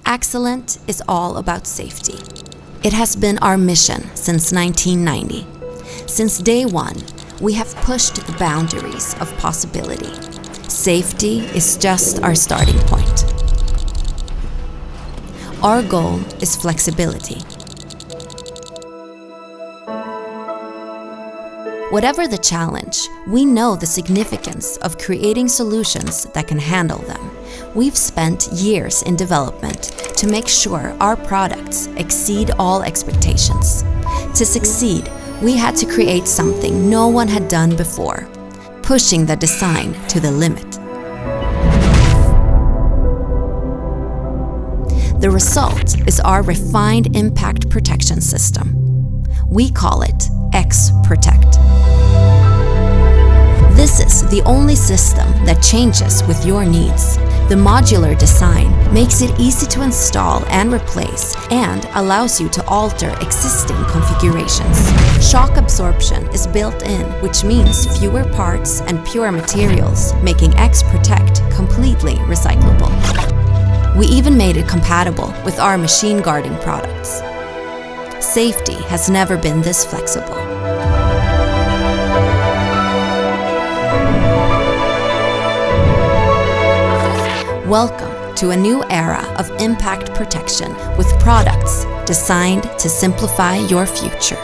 Axelent is all about safety. It has been our mission since 1990. Since day one, we have pushed the boundaries of possibility. Safety is just our starting point. Our goal is flexibility. Whatever the challenge, we know the significance of creating solutions that can handle them. We've spent years in development to make sure our products exceed all expectations. To succeed, we had to create something no one had done before, pushing the design to the limit. The result is our refined impact protection system. We call it X-Protect. This is the only system that changes with your needs. The modular design makes it easy to install and replace and allows you to alter existing configurations. Shock absorption is built in, which means fewer parts and pure materials, making X-Protect completely recyclable. We even made it compatible with our machine guarding products. Safety has never been this flexible. Welcome to a new era of impact protection with products designed to simplify your future.